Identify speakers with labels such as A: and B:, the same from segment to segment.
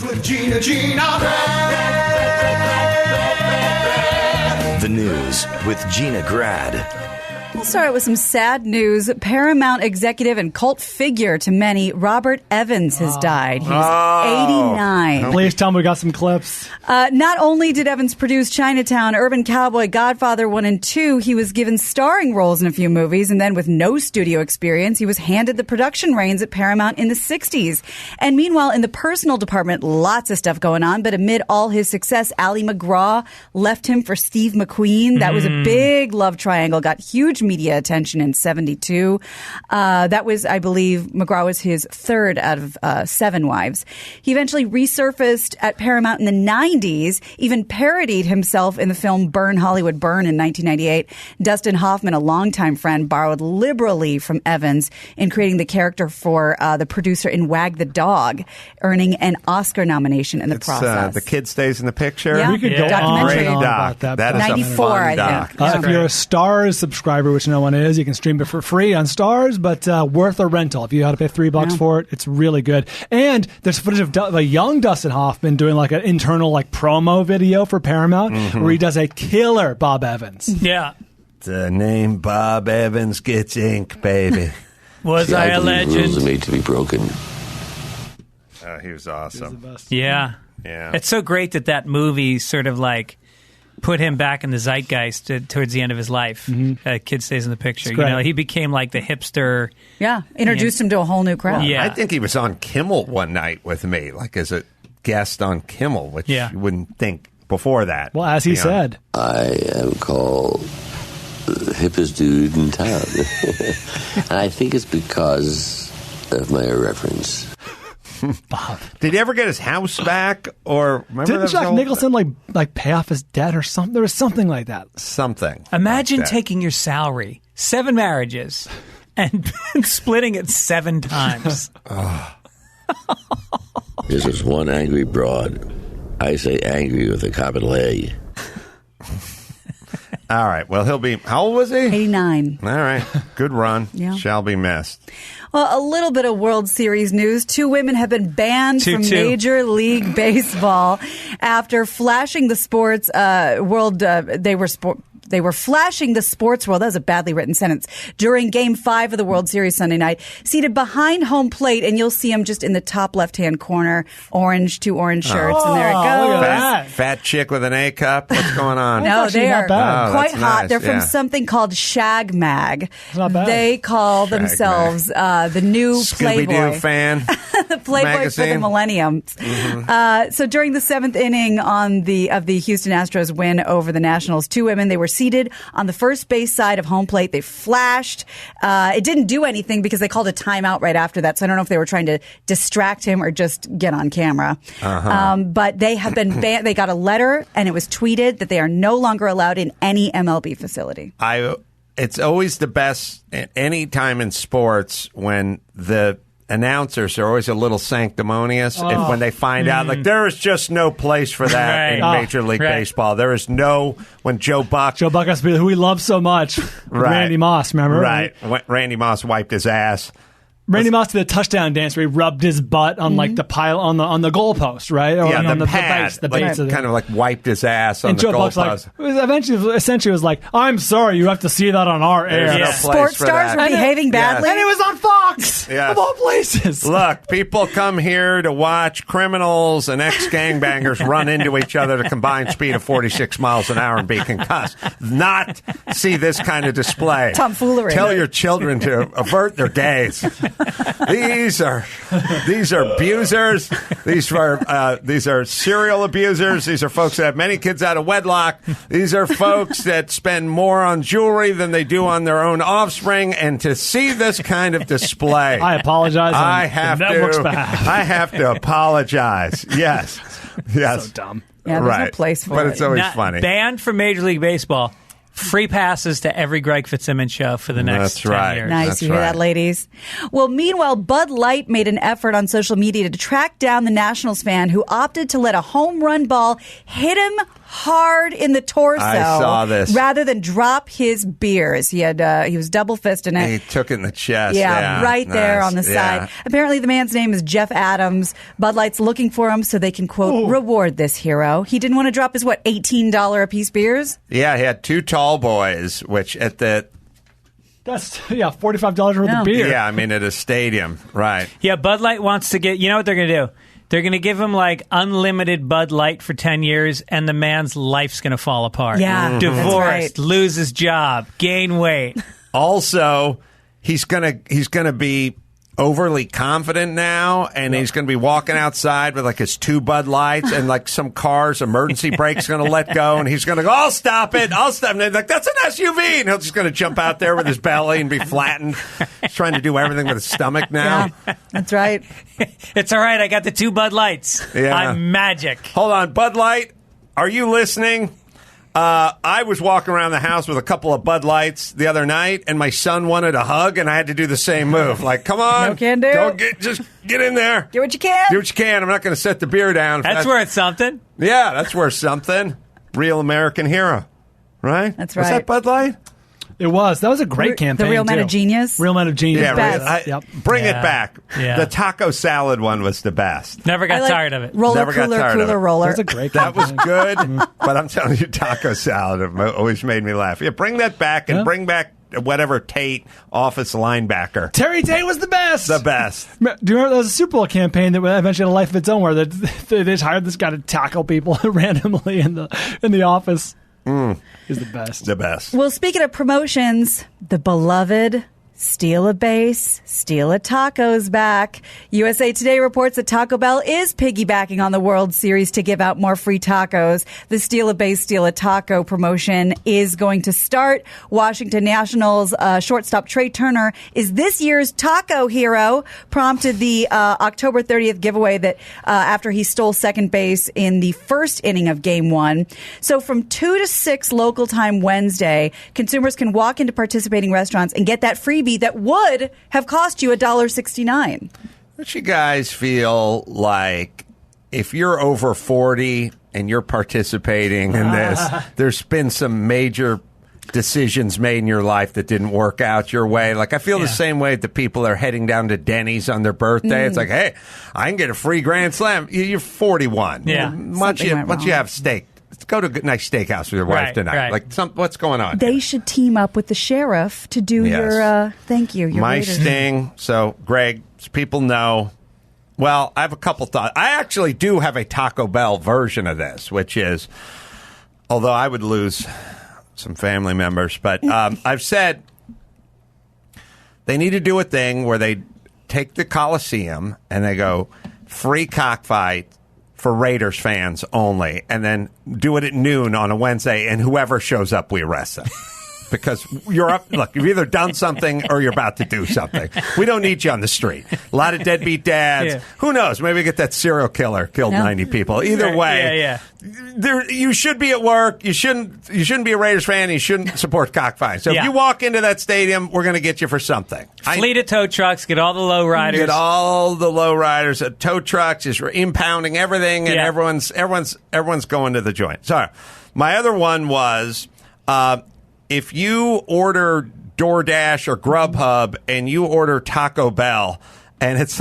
A: News with Gina.
B: The News with Gina Grad.
C: We'll start with some sad news. Paramount executive and cult figure to many, Robert Evans, has died. He was 89.
D: Please tell me we got some clips.
C: Not only did Evans produce Chinatown, Urban Cowboy, Godfather 1 and 2, he was given starring roles in a few movies, and then with no studio experience, he was handed the production reins at Paramount in the 60s. And meanwhile, in the personal department, lots of stuff going on, but amid all his success, Ally McGraw left him for Steve McQueen. That was a big love triangle, got huge media attention in 72. That was, I believe, McGraw was his third out of 7 wives. He eventually resurfaced at Paramount in the 90s, even parodied himself in the film Burn, Hollywood Burn in 1998. Dustin Hoffman, a longtime friend, borrowed liberally from Evans in creating the character for the producer in Wag the Dog, earning an Oscar nomination in the process.
E: The Kid Stays in the Picture.
C: Yeah.
D: We could go
C: Documentary.
D: on
E: Doc.
D: about that.
E: That is
C: 94,
E: a fun
C: I
E: doc.
C: think.
D: If you're a Starz subscriber, which no one is, you can stream it for free on Starz, but worth a rental. If you had to pay $3 for it, it's really good. And there's footage of a young Dustin Hoffman doing like an internal like promo video for Paramount where he does a killer Bob Evans.
F: Yeah.
E: The name Bob Evans gets ink, baby.
F: Was I a
G: believe rules are
F: legend?
G: made to be broken.
E: He was awesome.
F: Yeah.
E: Yeah.
F: It's so great that movie sort of like put him back in the zeitgeist towards the end of his life. Kid Stays in the Picture. You know, he became like the hipster.
C: Yeah, introduced him to a whole new crowd.
F: Yeah.
E: I think he was on Kimmel one night with me, like as a guest on Kimmel, which you wouldn't think before that.
D: Well, as he said.
G: I am called the hippest dude in town. And I think it's because of my irreverence.
E: Bob. Did he ever get his house back? Or remember
D: didn't Jack Nicholson like pay off his debt or something? There was something like that.
E: Something.
F: Imagine
E: like that.
F: taking your salary, 7 marriages, and splitting it 7 times.
G: This is one angry broad. I say angry with a capital A.
E: All right. Well, he'll be. How old was he?
C: 89.
E: All right. Good run.
C: Yeah.
E: Shall be missed.
C: Well, a little bit of World Series news. 2 women have been banned from
F: 2-2.
C: Major League Baseball after flashing the sports world. They were flashing the sports world. That was a badly written sentence. During Game 5 of the World Series Sunday night, seated behind home plate, and you'll see them just in the top left-hand corner, 2 orange shirts, and there it goes.
D: Look at that.
E: Fat chick with an A cup. What's going on?
C: No,
D: actually
C: they
D: not
C: are
D: bad.
C: quite
E: that's
C: hot.
E: nice,
C: They're from
E: yeah.
C: something called Shag Mag.
D: not bad.
C: They call themselves the new
E: Scooby-Doo
C: Playboy.
E: fan.
C: The Playboy
E: magazine.
C: for the millennium. So during the 7th inning of the Houston Astros win over the Nationals, 2 women, they were seated on the first base side of home plate. They flashed. It didn't do anything because they called a timeout right after that. So I don't know if they were trying to distract him or just get on camera. But they have been banned. They got a letter and it was tweeted that they are no longer allowed in any MLB facility.
E: It's always the best at any time in sports when the announcers are always a little sanctimonious when they find out, like, there is just no place for that in Major League Baseball. There is no, when Joe Buck has to be
D: who we love so much, Randy Moss, remember?
E: Right. Randy Moss wiped his ass.
D: Randy Moss did a touchdown dance where he rubbed his butt on like the pile on the goalpost, right? Or
E: Yeah,
D: on
E: the
D: the
E: pad,
D: base, the
E: like,
D: base of the,
E: kind of like wiped his ass on
D: and
E: the
D: Joe Buck's
E: goalpost.
D: like, essentially was like, I'm sorry, you have to see that on our air.
E: There's no place
C: Sports
E: for
C: stars
E: that.
C: were behaving badly.
D: And it was on Fox,
E: Yes.
D: of all places.
E: Look, people come here to watch criminals and ex-gangbangers run into each at a combined speed of 46 miles an hour and be concussed. Not see this kind of display.
C: Tomfoolery.
E: Tell your children to avert their gaze. These are abusers. These are serial abusers. These are folks that have many kids out of wedlock. These are folks that spend more on jewelry than they do on their own offspring. And to see this kind of display,
D: I apologize.
E: I have to apologize. Yes.
D: So dumb.
C: Yeah, there's no place for
E: but
C: it.
E: it's always
F: Not
E: funny.
F: Banned from Major League Baseball. Free passes to every Greg Fitzsimmons show for the next 10 years.
C: Nice.
E: That's
C: You hear
E: right.
C: that, ladies? Well, meanwhile, Bud Light made an effort on social media to track down the Nationals fan who opted to let a home run ball hit him hard in the torso.
E: I saw this.
C: Rather than drop his beers. He was double fisting it.
E: He took it in the chest.
C: Yeah, right there
E: nice.
C: on the side. Apparently, the man's name is Jeff Adams. Bud Light's looking for him so they can, quote, reward this hero. He didn't want to drop his, $18 a piece beers?
E: Yeah, he had 2 tall boys, which at the...
D: That's, $45 worth of beer.
E: Yeah, I mean, at a stadium, right.
F: Yeah, Bud Light wants to get... You know what they're going to do? They're going to give him, unlimited Bud Light for 10 years, and the man's life's going to fall apart.
C: Yeah,
F: Divorced,
C: that's right.
F: lose his job, gain weight.
E: Also, he's gonna be overly confident now, and he's going to be walking outside with his 2 Bud Lights, and some car's emergency brake's going to let go, and he's going to go, I'll stop it. And they're like, that's an SUV. And he's just going to jump out there with his belly and be flattened. He's trying to do everything with his stomach now.
C: Yeah, that's right.
F: It's all right. I got the 2 Bud Lights.
E: Yeah.
F: I'm magic.
E: Hold on, Bud Light, are you listening? I was walking around the house with a couple of Bud Lights the other night, and my son wanted a hug, and I had to do the same move. Come on.
C: No can do.
E: Just get in there.
C: Do what you can.
E: Do what you can. I'm not going to set the beer down.
F: That's worth something.
E: Yeah, that's worth something. Real American hero, right?
C: That's right.
E: Was that Bud Light?
D: It was. That was a great campaign.
C: The Real Men of Genius?
D: Real Men of Genius.
E: Yeah,
C: best.
E: really. Bring it
F: Yeah.
E: back.
F: Yeah.
E: The taco salad one was the best.
F: Never got tired of it.
C: Roller
E: Never got
C: cooler,
E: tired of
C: cooler
E: it.
C: roller.
D: That was a great
E: That was
D: campaign.
E: good, but I'm telling you, taco salad always made me laugh. Yeah, bring that back and bring back whatever Tate office linebacker.
D: Terry Tate was the best.
E: The best.
D: Do you remember there was a Super Bowl campaign that eventually had a life of its own where they just hired this guy to tackle people randomly in the office? Is the best.
E: The best.
C: Well, speaking of promotions, the beloved Steal a Base, Steal a Taco's back. USA Today reports that Taco Bell is piggybacking on the World Series to give out more free tacos. The Steal a Base, Steal a Taco promotion is going to start. Washington Nationals shortstop Trey Turner is this year's taco hero, prompted the October 30th giveaway that after he stole second base in the first inning of Game 1. So from 2 to 6 local time Wednesday, consumers can walk into participating restaurants and get that freebie that would have cost you $1.69.
E: Don't you guys feel like if you're over 40 and you're participating in this, there's been some major decisions made in your life that didn't work out your way? I feel the same way that people are heading down to Denny's on their birthday. It's hey, I can get a free Grand Slam. You're 41.
F: Yeah.
E: Once you have steak, go to a nice steakhouse with your wife tonight.
F: Right.
E: What's going on?
C: They should team up with the sheriff to do your thank you. Your
E: my
C: Raiders.
E: sting. So, Greg, so people know. Well, I have a couple thoughts. I actually do have a Taco Bell version of this, which is, although I would lose some family members, but I've said they need to do a thing where they take the Coliseum and they go free cockfight for Raiders fans only, and then do it at noon on a Wednesday, and whoever shows up, we arrest them. Because you're up, look, you've either done something or you're about to do something. We don't need you on the street. A lot of deadbeat dads.
F: Yeah.
E: Who knows? Maybe we get that serial killer killed 90 people. Either way, you should be at work. You shouldn't be a Raiders fan. You shouldn't support cockfighting. So if you walk into that stadium, we're going to get you for something.
F: Fleet of tow trucks, get all the low riders.
E: Get all the low riders. Tow trucks is impounding everything, and everyone's going to the joint. Sorry. My other one was if you order DoorDash or Grubhub and you order Taco Bell, and it's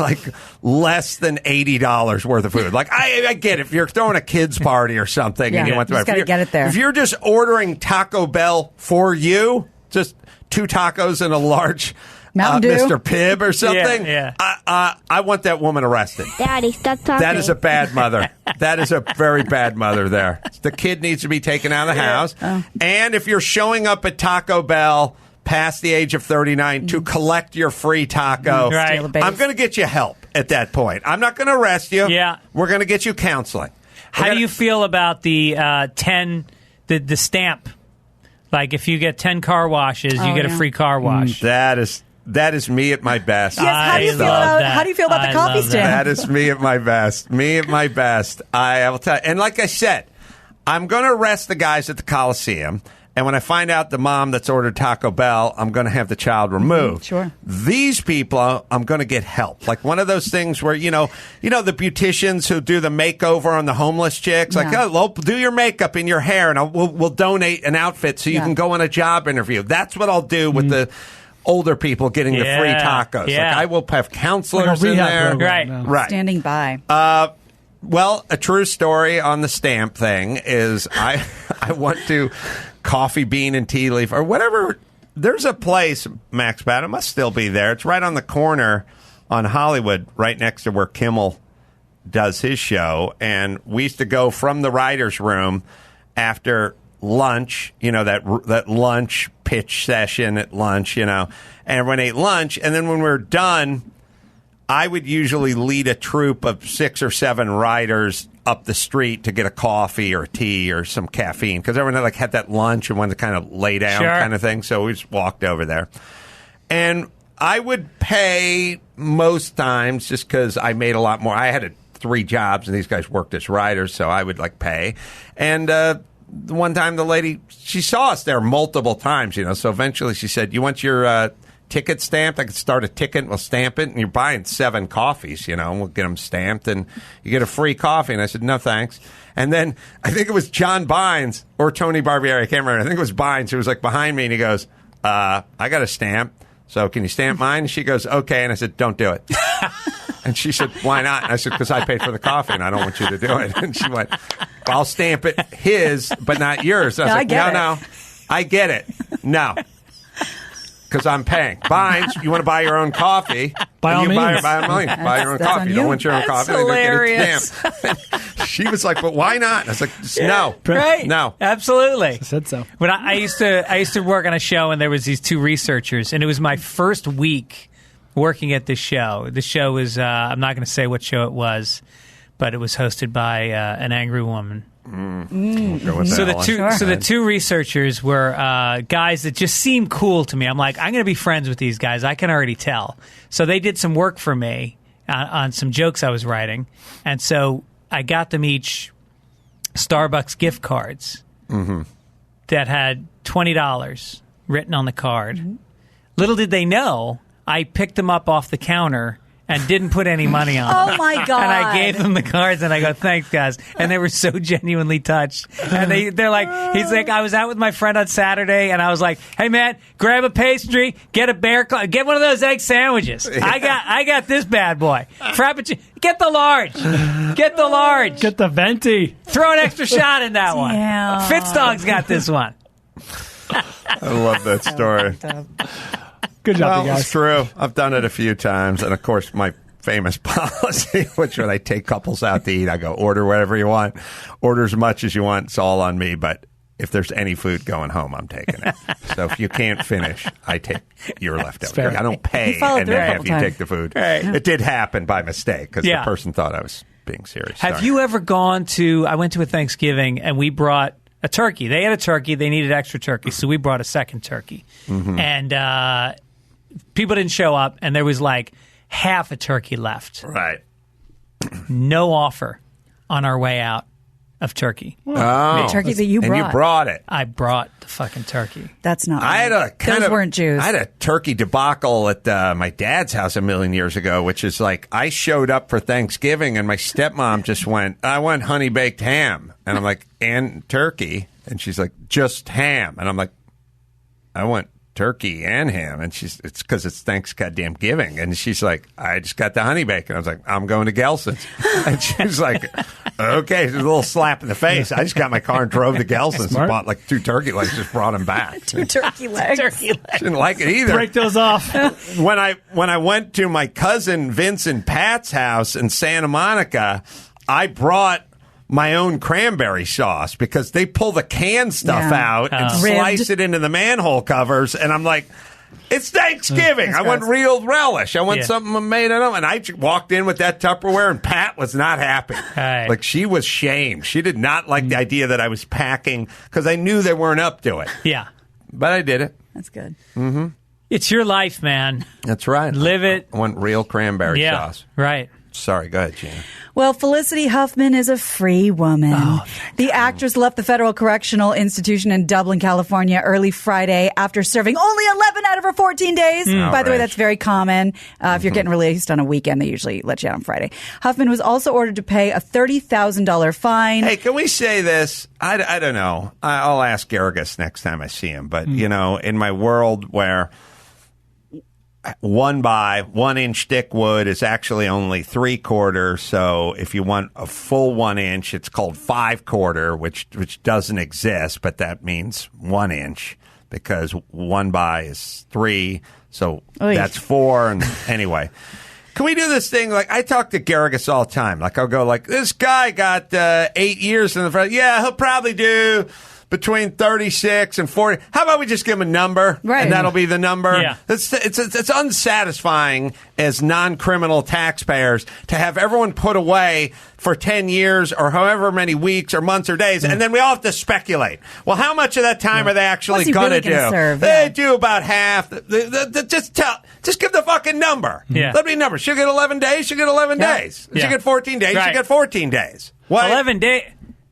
E: less than $80 worth of food. I get it. If you're throwing a kids party or something, and you want to
C: just gotta get it there.
E: If you're just ordering Taco Bell for you, just 2 tacos and a large
C: Mountain Dew.
E: Mr. Pibb or something. I want that woman arrested.
A: Daddy, stop talking.
E: That is a bad mother. That is a very bad mother there. The kid needs to be taken out of the house.
C: Oh.
E: And if you're showing up at Taco Bell past the age of 39 to collect your free taco,
F: Right.
E: I'm going to get you help at that point. I'm not going to arrest you.
F: Yeah.
E: We're going to get you counseling.
F: How do you feel about the 10, the stamp? If you get 10 car washes, you get a free car wash.
E: That is me at my best.
C: Yes, how do you feel about the coffee stamp?
E: That is me at my best. Me at my best. I will tell you. And like I said, I'm going to arrest the guys at the Coliseum, And when I find out the mom that's ordered Taco Bell, I'm going to have the child removed.
C: Sure.
E: These people, I'm going to get help. Like one of those things where, you know, the beauticians who do the makeover on the homeless chicks, like,
C: Yeah.
E: oh, well, do your makeup in your hair and we'll donate an outfit so you can go on a job interview. That's what I'll do with the older people getting the free tacos.
F: Yeah.
E: Like I will have counselors
D: Like a
E: in
D: rehab
E: there.
D: program
F: Right.
D: now.
E: Right.
C: Standing by.
E: Well, a true story on the stamp thing is I went to Coffee Bean and Tea Leaf or whatever. There's a place, Max Pat, it must still be there. It's right on the corner on Hollywood, right next to where Kimmel does his show. And we used to go from the writer's room after lunch, you know, that lunch pitch session at lunch, you know, and everyone ate lunch. And then when we were done, I would usually lead a troop of 6 or 7 riders up the street to get a coffee or a tea or some caffeine because everyone had that lunch and wanted to kind of lay down kind of thing. So we just walked over there. And I would pay most times just because I made a lot more. I had 3 jobs and these guys worked as riders, so I would pay. And one time the lady, she saw us there multiple times, you know, so eventually she said, you want your ticket stamped? I could start a ticket and we'll stamp it. And you're buying 7 coffees, you know, and we'll get them stamped and you get a free coffee. And I said, no, thanks. And then I think it was John Bynes or Tony Barbieri. I can't remember. I think it was Bynes who was behind me and he goes, I got a stamp. So can you stamp mine? And she goes, okay. And I said, don't do it. And she said, why not? And I said, because I paid for the coffee and I don't want you to do it. And she went, well, I'll stamp it his, but not yours. And I was no, I get it. No. Because I'm paying. Bynes, you want to buy your own coffee?
D: By all means.
E: Buy your own coffee. You don't want your own coffee?
F: Hilarious.
E: Then go get it stamped. She was like, but why not? And I was like, no.
F: Right.
E: No.
F: Absolutely.
D: I said so.
F: When I used to work on a show, and there was these 2 researchers, and it was my first week working at this show. The show was I'm not going to say what show it was, but it was hosted by an angry woman. So the 2 researchers were guys that just seemed cool to me. I'm like, I'm going to be friends with these guys. I can already tell. So they did some work for me on some jokes I was writing, and so I got them each Starbucks gift cards that had $20 written on the card. Little did they know, I picked them up off the counter and didn't put any money on them.
C: Oh, my God.
F: And I gave them the cards, and I go, thanks, guys. And they were so genuinely touched. And they're like, he's like, I was out with my friend on Saturday, and I was like, hey, man, grab a pastry, get a bear claw, get one of those egg sandwiches. Yeah. I got this bad boy. Frappuccino. Get the large. Get the large.
D: Get the venti.
F: Throw an extra shot in that one.
C: Yeah.
F: Fitzdog's got this one.
E: I love that story.
D: Good job,
E: Well,
D: you guys.
E: it's true. I've done it a few times. And, of course, my famous policy, which when I take couples out to eat, I go, order whatever you want. Order as much as you want. It's all on me. But if there's any food going home, I'm taking it. So if you can't finish, I take your leftovers.
D: fair.
E: I don't pay
C: followed
E: and
C: through
E: then
C: a
E: have
C: couple
E: you
C: times.
E: take the food.
F: Right.
E: It did happen by mistake because
F: Yeah.
E: the person thought I was being serious.
F: Have
E: Sorry.
F: you ever gone to, I went to a Thanksgiving, and we brought a turkey. They had a turkey. They needed extra turkey, so we brought a second turkey. And people didn't show up, and there was half a turkey left.
E: Right.
F: No offer on our way out of turkey.
E: Oh.
C: The turkey that you
E: And
C: brought.
E: you brought it.
F: I brought the fucking turkey.
C: That's not
E: I had a kind
C: Those
E: of
C: weren't Jews.
E: I had a turkey debacle at my dad's house a million years ago, which is I showed up for Thanksgiving and my stepmom just went, I want honey baked ham, and I'm like, and turkey, and she's like, just ham, and I'm like, I want turkey and ham, and it's because it's Thanksgiving, and she's like, I just got the honey bacon. I was like, I'm going to Gelson's, and she's like, okay, it's a little slap in the face. I just got my car and drove to Gelson's and bought 2 turkey legs, just brought them back.
C: 2 turkey legs.
E: Didn't like it either.
D: Break those off.
E: When I went to my cousin Vince and Pat's house in Santa Monica, I brought my own cranberry sauce because they pull the canned stuff out and slice
C: Ribbed.
E: it into the manhole covers, and I'm like, it's Thanksgiving. I want
C: gross.
E: real relish. I want something made of them. And I walked in with that Tupperware, and Pat was not happy.
F: Right.
E: She was shamed. She did not like the idea that I was packing because I knew they weren't up to it.
F: Yeah.
E: But I did it.
C: That's good.
F: It's your life, man.
E: That's right.
F: Live it.
E: I want real cranberry sauce.
F: Right.
E: Sorry, go ahead, Gina.
C: Well, Felicity Huffman is a free woman. The actress left the Federal Correctional Institution in Dublin, California early Friday after serving only 11 out of her 14 days. By the way, that's very common. If you're getting released on a weekend, they usually let you out on Friday. Huffman was also ordered to pay a $30,000 fine.
E: Hey, can we say this? I don't know. I'll ask Garrigus next time I see him. But, in my world where 1-inch thick wood is actually only 3/4. So if you want a full 1 inch, it's called 5/4, which doesn't exist, but that means 1 inch because 1 is 3. So that's 4. And anyway, can we do this thing? Like I talk to Garrigus all the time. Like I'll go like, this guy got 8 years in the front. Yeah, he'll probably do between 36 and 40. How about we just give him a number?
C: Right.
E: And that'll be the number.
F: Yeah.
E: It's unsatisfying as non-criminal taxpayers to have everyone put away for 10 years or however many weeks or months or days, and then we all have to speculate. Well, how much of that time are they actually going to do?
C: Serve?
E: They do about half. Just give the fucking number.
F: Yeah.
E: Let me number. She'll get 11 days. She'll get 11 days.
F: Yeah.
E: She'll get 14 days.
F: Right.
E: She'll get 14 days. What?
F: 11 days.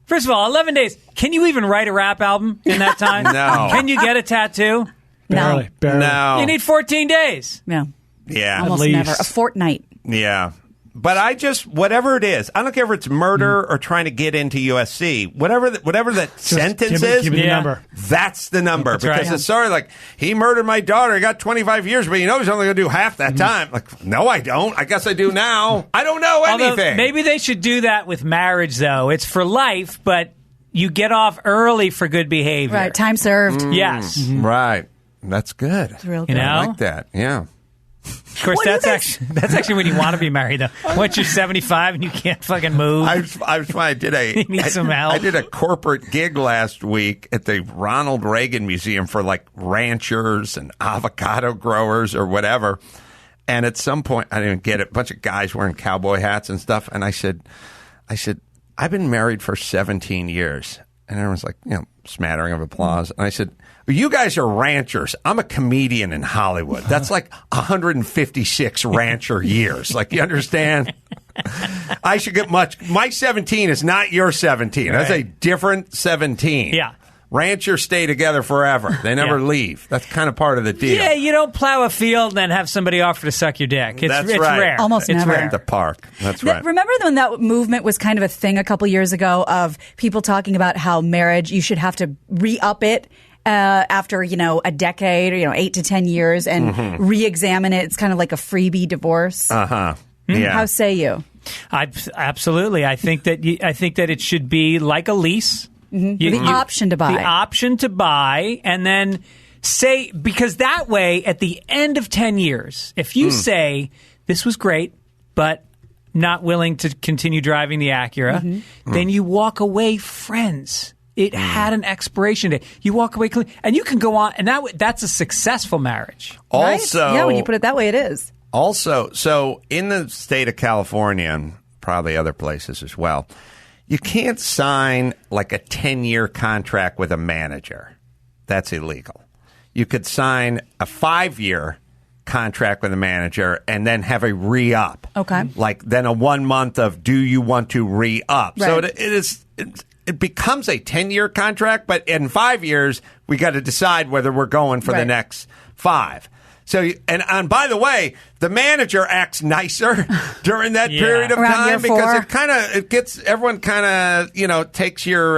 F: First of all, 11 days. Can you even write a rap album in that time?
E: No.
F: Can you get a tattoo?
D: Barely.
E: No.
F: You need 14 days.
C: No.
E: Yeah.
C: Almost
D: least.
C: never. A fortnight.
E: Yeah. But I just, whatever it is, I don't care if it's murder or trying to get into USC, whatever that sentence is,
D: give me the number.
E: that's the number.
F: That's
E: because
F: right.
E: it's sorry, like, he murdered my daughter, he got 25 years, but he's only going to do half that time. Like, no, I don't. I guess I do now. I don't know anything.
F: Although, maybe they should do that with marriage, though. It's for life, but you get off early for good behavior.
C: Right. Time served.
F: Yes.
E: Right. That's good.
C: It's real
F: You
C: good.
F: know?
E: I like that. Yeah.
F: Of course,
C: Well,
F: that's actually when you want to be married, though. Once you're 75 and you can't fucking move.
E: I
F: need some help.
E: I did a corporate gig last week at the Ronald Reagan Museum for like ranchers and avocado growers or whatever. And at some point, I didn't get it. A bunch of guys wearing cowboy hats and stuff. And I said, I've been married for 17 years. And everyone's like, smattering of applause. And I said, you guys are ranchers. I'm a comedian in Hollywood. That's like 156 rancher years. Like, you understand? I should get much. My 17 is not your 17. That's a different 17.
F: Yeah.
E: Ranchers stay together forever. They never leave. That's kind of part of the deal.
F: Yeah, you don't plow a field and then have somebody offer to suck your dick.
E: That's
F: it's
E: right.
F: rare.
C: Almost
F: it's
C: never.
F: rare.
E: At the park. That's right.
C: Remember when that movement was kind of a thing a couple years ago of people talking about how marriage, you should have to re-up it after, a decade or, 8 to 10 years and re-examine it. It's kind of like a freebie divorce.
E: Uh-huh. Yeah.
C: How say you?
F: Absolutely. I think that it should be like a lease.
C: The option to buy.
F: The option to buy, and then say, because that way, at the end of 10 years, if you say, this was great, but not willing to continue driving the Acura, then you walk away friends. It had an expiration date. You walk away clean, and you can go on, and that's a successful marriage.
E: Also,
C: right? Yeah, when you put it that way, it is.
E: Also, so in the state of California, and probably other places as well, you can't sign like a 10-year contract with a manager. That's illegal. You could sign a 5-year contract with a manager and then have a re-up.
C: Okay.
E: Like then a 1 month of do you want to re-up.
C: Right.
E: So it becomes a 10-year contract, but in 5 years, we got to decide whether we're going for the next 5. So, and by the way, the manager acts nicer during that period of
C: Around
E: time
C: year
E: because
C: 4.
E: it gets everyone kind of takes your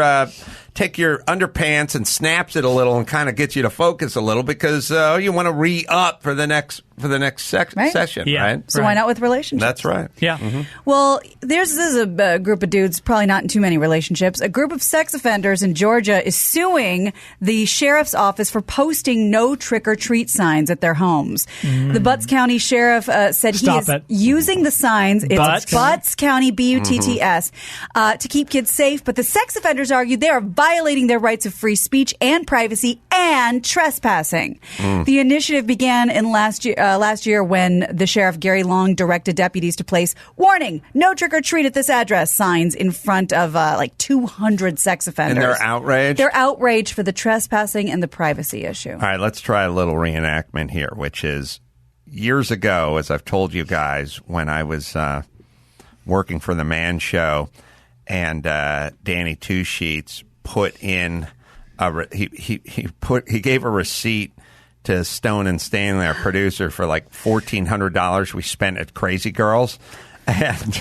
E: underpants and snaps it a little and kind of gets you to focus a little because you want to re-up for the next session, right?
C: So why not with relationships?
E: That's right.
F: Yeah.
C: Well, this is a group of dudes, probably not in too many relationships. A group of sex offenders in Georgia is suing the sheriff's office for posting no trick-or-treat signs at their homes. The Butts County Sheriff said he is using the signs, it's Butts County, B-U-T-T-S, to keep kids safe. But the sex offenders argue they are violating their rights of free speech and privacy and trespassing. The initiative began in last year when the sheriff, Gary Long, directed deputies to place warning, no trick or treat at this address signs in front of like 200 sex offenders.
E: And they're outraged?
C: They're outraged for the trespassing and the privacy issue.
E: All right, let's try a little reenactment here, which is years ago, as I've told you guys, when I was working for the Man Show, and Danny Two Sheets put in he gave a receipt to Stone and Stanley, our producer, for like $1,400 we spent at Crazy Girls, and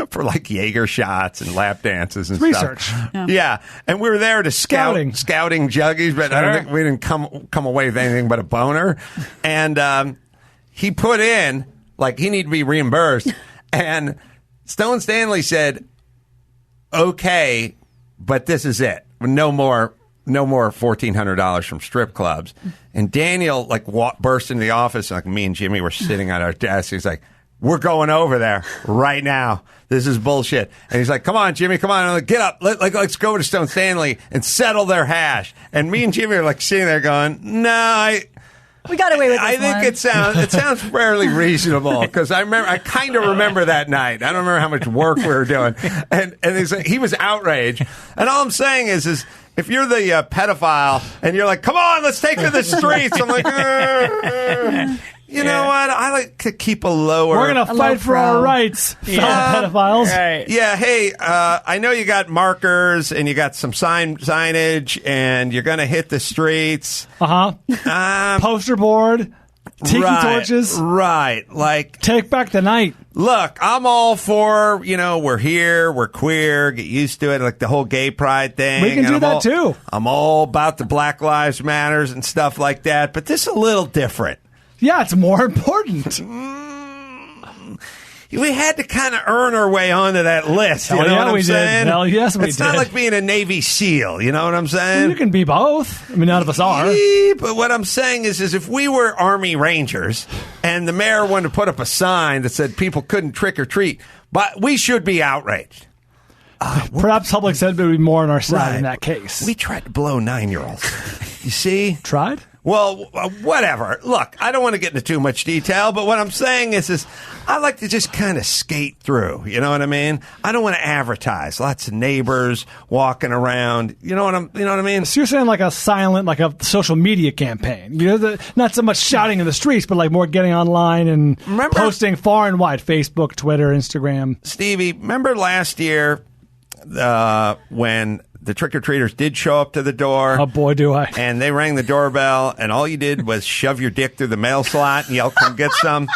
E: for like Jaeger shots and lap dances and
D: Research.
E: stuff. Yeah, and we were there to scouting juggies, but I don't think we didn't come away with anything but a boner. And he put in like he needed to be reimbursed, and Stone Stanley said, "Okay, but this is it. No more $1,400 from strip clubs." And Daniel like burst into the office, and like me and Jimmy were sitting at our desk. He's like, "We're going over there right now. This is bullshit." And he's like, "Come on, Jimmy, come on. I'm like, get up. Let's go to Stone Stanley and settle their hash." And me and Jimmy are like sitting there going, "No,
C: we got away with this
E: I think it sounds fairly reasonable," because I kind of remember that night. I don't remember how much work we were doing, and he was outraged. And all I'm saying is if you're the pedophile and you're like, "Come on, let's take to the streets," I'm like, you know what? I like to keep a lower.
D: We're going to fight for our rights, fellow pedophiles.
F: Right.
E: Yeah, hey, I know you got markers and you got some signage and you're going to hit the streets.
D: Poster board, tiki torches.
E: Right. Like,
D: take back the night.
E: Look, I'm all for, we're here, we're queer, get used to it, like the whole gay pride thing.
D: We can do that too.
E: I'm all about the Black Lives Matters and stuff like that, but this is a little different.
D: Yeah, it's more important.
E: We had to kind of earn our way onto that list. You know what I'm saying?
D: Hell yes, we did.
E: It's not like being a Navy SEAL. You know what I'm saying?
D: Well, you can be both. I mean, none of us are.
E: But what I'm saying is if we were Army Rangers and the mayor wanted to put up a sign that said people couldn't trick or treat, but we should be outraged.
D: Perhaps public sentiment would be more on our side in that case.
E: We tried to blow 9-year-olds. You see?
D: Tried?
E: Well, whatever. Look, I don't want to get into too much detail, but what I'm saying is I like to just kind of skate through. You know what I mean? I don't want to advertise. Lots of neighbors walking around. You know what I mean?
D: So you're saying like a silent, like a social media campaign. Not so much shouting in the streets, but like more getting online and posting far and wide. Facebook, Twitter, Instagram.
E: Stevie, remember last year when the trick-or-treaters did show up to the door?
D: Oh, boy, do I.
E: And they rang the doorbell, and all you did was shove your dick through the mail slot and yell, "Come get some."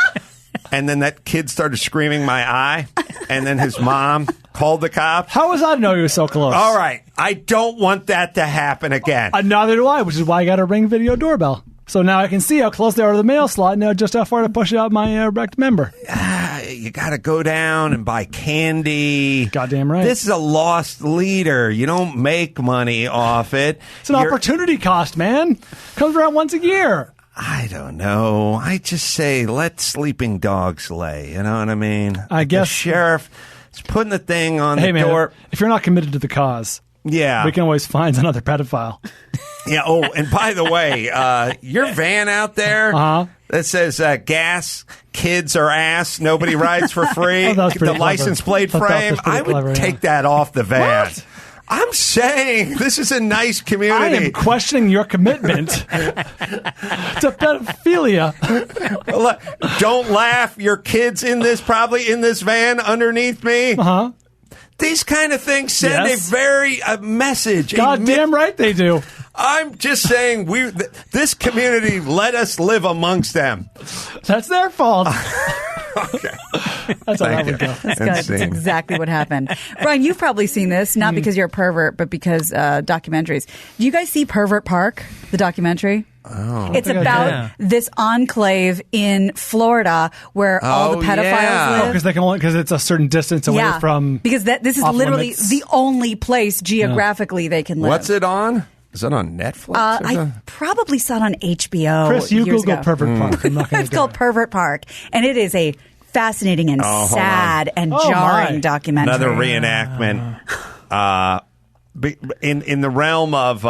E: And then that kid started screaming my eye, and then his mom called the cops.
D: How was I to know you were so close?
E: All right. I don't want that to happen again.
D: Neither do I, which is why I got a Ring video doorbell. So now I can see how close they are to the mail slot and know just how far to push out my erect member.
E: You got to go down and buy candy.
D: Goddamn right.
E: This is a lost leader. You don't make money off it.
D: It's an opportunity cost, man. Comes around once a year.
E: I don't know. I just say let sleeping dogs lay. You know what I mean?
D: I guess.
E: The sheriff is putting the thing on the
D: man,
E: door.
D: If you're not committed to the cause, we can always find another pedophile.
E: Yeah. Oh, and by the way, your van out there that says gas, kids are ass, nobody rides for free, the license plate frame, I would take that off the van. What? I'm saying this is a nice community.
D: I am questioning your commitment to pedophilia.
E: Don't laugh. Your kid's probably in this van underneath me. These kind of things send a message.
D: Goddamn right they do.
E: I'm just saying this community let us live amongst them.
D: That's their fault.
E: Okay.
D: That's how that would go.
C: That's good. That's exactly what happened. Brian, you've probably seen this, not because you're a pervert, but because documentaries. Do you guys see Pervert Park, the documentary?
E: Oh.
C: It's about this enclave in Florida where all the pedophiles live.
D: Because it's a certain distance away from.
C: Because this is literally the only place geographically they can live.
E: What's it on? Is it on Netflix?
C: I probably saw it on HBO.
D: Chris, you Google
C: ago.
D: Pervert Park. I'm not
C: It's called Pervert Park, and it is a fascinating and sad and jarring documentary.
E: Another reenactment. In the realm of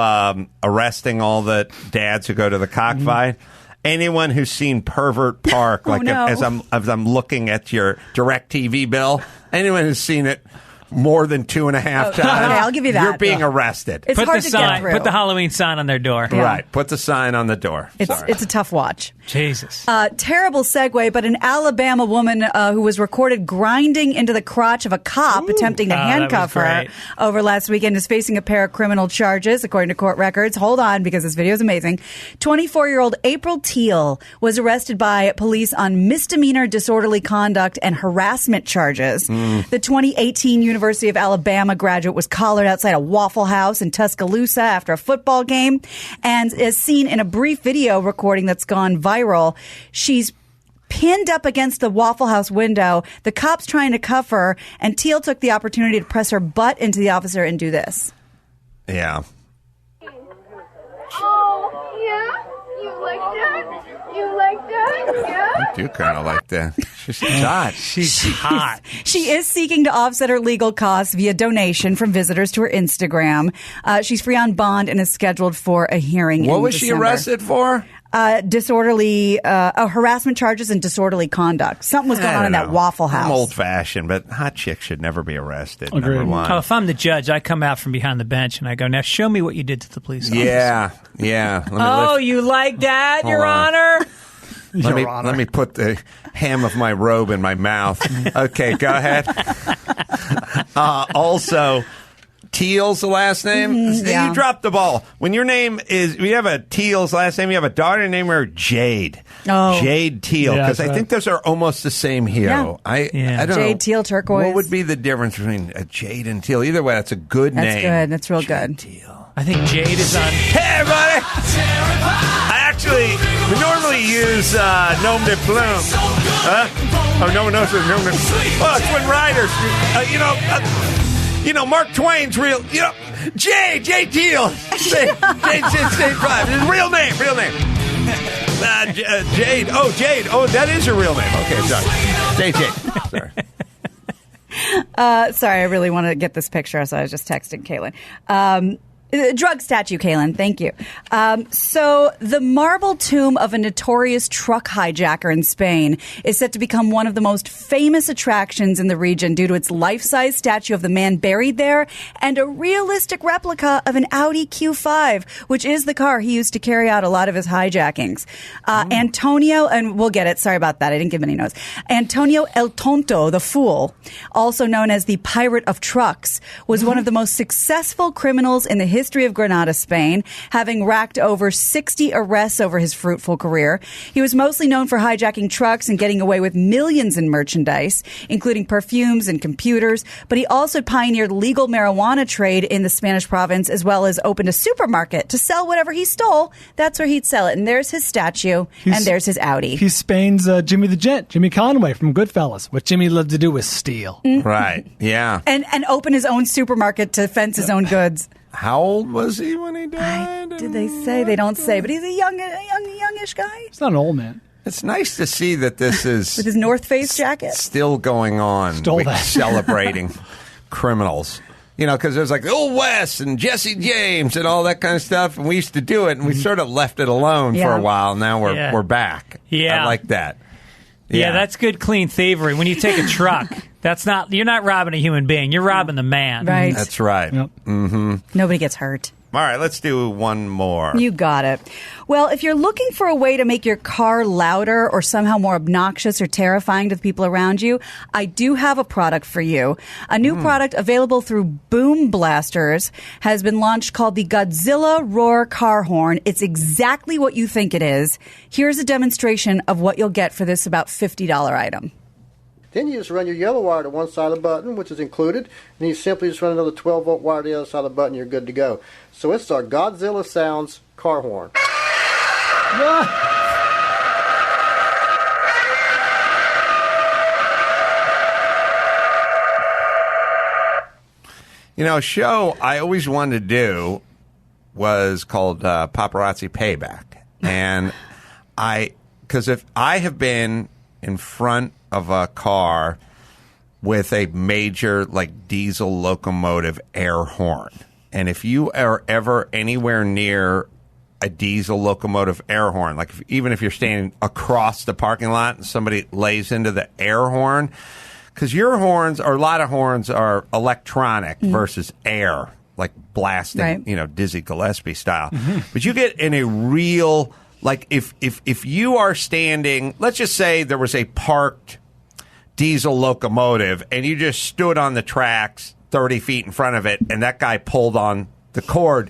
E: arresting all the dads who go to the cockfight, anyone who's seen Pervert Park, as I'm looking at your DirecTV bill, anyone who's seen it, more than 2.5 times,
C: okay, I'll give you that.
E: you're being arrested.
C: It's
F: Put
C: hard
F: the
C: to
F: sign.
C: get through.
F: Put the Halloween sign on their door.
C: Yeah.
E: Right. Put the sign on the door.
C: It's a tough watch.
F: Jesus.
C: Terrible segue, but an Alabama woman who was recorded grinding into the crotch of a cop attempting to handcuff her
F: great.
C: over last weekend is facing a pair of criminal charges, according to court records. Hold on, because this video is amazing. 24-year-old April Teal was arrested by police on misdemeanor disorderly conduct and harassment charges. The 2018 University of Alabama graduate was collared outside a Waffle House in Tuscaloosa after a football game, and is seen in a brief video recording that's gone viral. She's pinned up against the Waffle House window. The cop's trying to cuff her, and Teal took the opportunity to press her butt into the officer and do this.
E: Yeah.
A: Oh, yeah? You like that? You like that? Yeah?
E: I do kind of like that. She's hot.
F: She's hot.
C: She is seeking to offset her legal costs via donation from visitors to her Instagram. She's free on bond and is scheduled for a hearing
E: What
C: in
E: was she
C: December.
E: arrested for?
C: Disorderly harassment charges and disorderly conduct. Something was going on in that Waffle House.
E: I'm old-fashioned, but hot chicks should never be arrested.
D: Agreed.
E: Number one.
F: Oh, if I'm the judge, I come out from behind the bench and I go, now show me what you did to the police officer.
E: Yeah. Let me
F: Oh,
E: lift-
F: you like that,
E: Hold
F: Your
E: on.
F: Honor?
E: Let me put the hem of my robe in my mouth. Okay, go ahead. Also, Teal's the last name.
C: yeah.
E: You dropped the ball. When your name is, you have a Teal's last name. You have a daughter named her Jade.
C: Oh.
E: Jade Teal.
D: Yeah,
E: Because
D: that's
E: I
D: right.
E: think those are almost the same hero.
C: Yeah.
E: I don't
C: Jade,
E: know.
C: teal, turquoise.
E: What would be the difference between a Jade and Teal? Either way, that's a good
C: That's
E: name.
C: good. That's real
E: Jade
C: good.
E: Teal.
F: I think Jade is on.
E: Hey, everybody! We normally use nom de plume. Oh, no one knows what nom de plume. Oh, Twin Riders. Mark Twain's real. Jade Teal. Jade 5. His real name. Jade. Oh, Jade. Oh, that is her real name. Okay, sorry. Jade. Sorry.
C: Sorry, I really want to get this picture, so I was just texting Kaylin. Drug statue, Kaylin. Thank you. So the marble tomb of a notorious truck hijacker in Spain is set to become one of the most famous attractions in the region due to its life-size statue of the man buried there and a realistic replica of an Audi Q5, which is the car he used to carry out a lot of his hijackings. Antonio, and we'll get it. Sorry about that. I didn't give any notes. Antonio El Tonto, the Fool, also known as the Pirate of Trucks, was one of the most successful criminals in the history of Granada, Spain, having racked over 60 arrests over his fruitful career. He was mostly known for hijacking trucks and getting away with millions in merchandise, including perfumes and computers, but he also pioneered the legal marijuana trade in the Spanish province, as well as opened a supermarket to sell whatever he stole. That's where he'd sell it. And there's his statue, and there's his Audi.
D: He's Spain's Jimmy the Gent, Jimmy Conway from Goodfellas. What Jimmy loved to do was steal.
E: Right. Yeah.
C: And open his own supermarket to fence his own goods.
E: How old was he when he died?
C: Did they say? They don't say, but he's a youngish guy
D: He's not an old man.
E: It's nice to see that this is
C: with his North Face jacket.
E: still going on.
D: Stole
E: with
D: that.
E: celebrating criminals. Because there's like the Old West and Jesse James and all that kind of stuff, and we used to do it, and we sort of left it alone for
C: Yeah.
E: a while. Now we're back.
F: Yeah.
E: I like that.
F: Yeah, that's good, clean thievery. When you take a truck, you're not robbing a human being. You're robbing the man.
C: Right.
E: That's right.
D: Yep.
C: Nobody gets hurt.
E: All right, let's do one more.
C: You got it. Well, if you're looking for a way to make your car louder or somehow more obnoxious or terrifying to the people around you, I do have a product for you. A new product available through Boom Blasters has been launched called the Godzilla Roar Car Horn. It's exactly what you think it is. Here's a demonstration of what you'll get for this about $50 item.
H: Then you just run your yellow wire to one side of the button, which is included, and you simply just run another 12-volt wire to the other side of the button, you're good to go. So it's our Godzilla Sounds car horn.
E: A show I always wanted to do was called Paparazzi Payback. And because if I have been in front of a car with a major diesel locomotive air horn, and if you are ever anywhere near a diesel locomotive air horn, even if you're standing across the parking lot and somebody lays into the air horn, because your horns, or a lot of horns, are electronic versus air, like blasting,
C: Right.
E: Dizzy Gillespie style. But you get in a real, like, if you are standing, let's just say there was a parked diesel locomotive and you just stood on the tracks 30 feet in front of it and that guy pulled on the cord,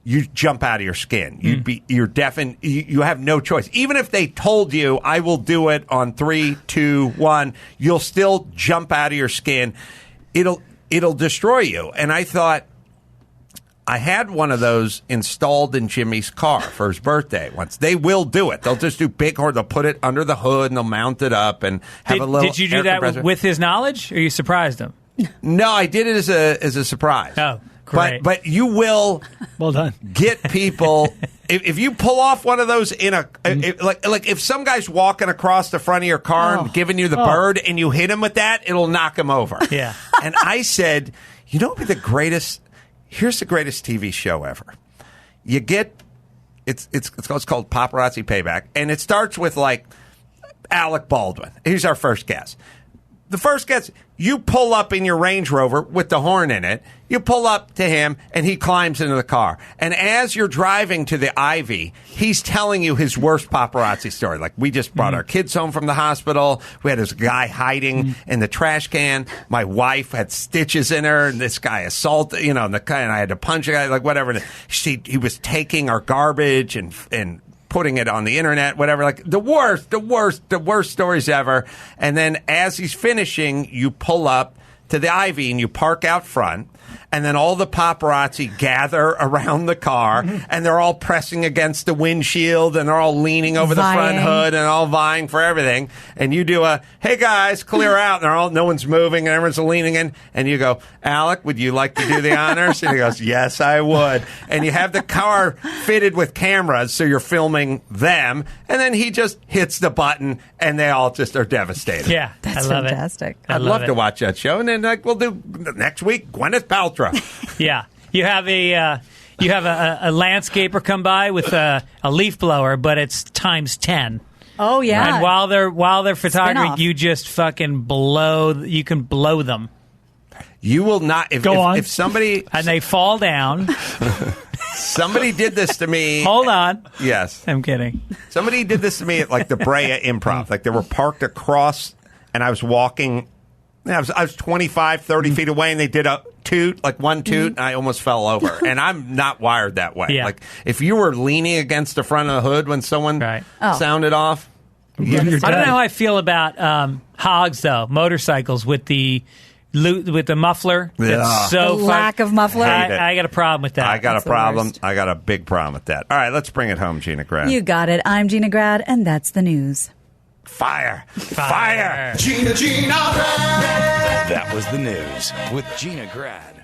E: you jump out of your skin. You're deafened. You have no choice. Even if they told you, I will do it on 3, 2, 1, you'll still jump out of your skin. It'll destroy you. And I thought, I had one of those installed in Jimmy's car for his birthday once. They will do it. They'll just do big horn. They'll put it under the hood and they'll mount it up and have a little.
F: Did you do that with his knowledge, or you surprised him?
E: No, I did it as a surprise.
F: Oh, great!
E: But you will
D: Well done.
E: get people if you pull off one of those in a like if some guy's walking across the front of your car and giving you the bird and you hit him with that, it'll knock him over.
F: Yeah.
E: And I said, what would be the greatest? Here's the greatest TV show ever. You get it's called Paparazzi Payback, and it starts with like Alec Baldwin. Here's our first guest. The first guest, you pull up in your Range Rover with the horn in it. You pull up to him, and he climbs into the car. And as you're driving to the Ivy, he's telling you his worst paparazzi story. Like, we just brought our kids home from the hospital. We had this guy hiding in the trash can. My wife had stitches in her, and this guy assaulted, and I had to punch a guy, like whatever. And he was taking our garbage and putting it on the internet, whatever, like the worst stories ever. And then as he's finishing, you pull up to the Ivy and you park out front. And then all the paparazzi gather around the car, and they're all pressing against the windshield, and they're all leaning over the front hood, and all vying for everything. And you do a, hey guys, clear out, and no one's moving, and everyone's leaning in. And you go, Alec, would you like to do the honors? And he goes, yes, I would. And you have the car fitted with cameras, so you're filming them. And then he just hits the button, and they all just are devastated.
F: Yeah,
C: That's
F: I love
C: fantastic.
F: It.
E: I'd love to watch that show. And then we'll do next week, Gwyneth Paltrow.
F: Yeah, you have a landscaper come by with a leaf blower, but it's times 10.
C: Oh yeah.
F: And while they're
C: Spin-off.
F: photographing, you just fucking blow. You can blow them.
E: You will not. If somebody
F: and they fall down.
E: Somebody did this to me.
F: Hold on.
E: Yes,
F: I'm kidding.
E: Somebody did this to me at like the Brea Improv. Like they were parked across, and I was walking. I was 25, 30 feet away, and they did a toot, like one toot, and I almost fell over. And I'm not wired that way.
F: Yeah.
E: Like, if you were leaning against the front of the hood when someone sounded off,
F: I don't know how I feel about hogs, though, motorcycles with the muffler. That's so
C: the lack of muffler.
F: I got a problem with that.
E: I got
C: That's
E: a problem.
C: the worst.
E: I got a big problem with that. All right, let's bring it home, Gina Grad.
C: You got it. I'm Gina Grad, and that's the news.
E: Fire.
B: Gina Grad. That was the news with Gina Grad.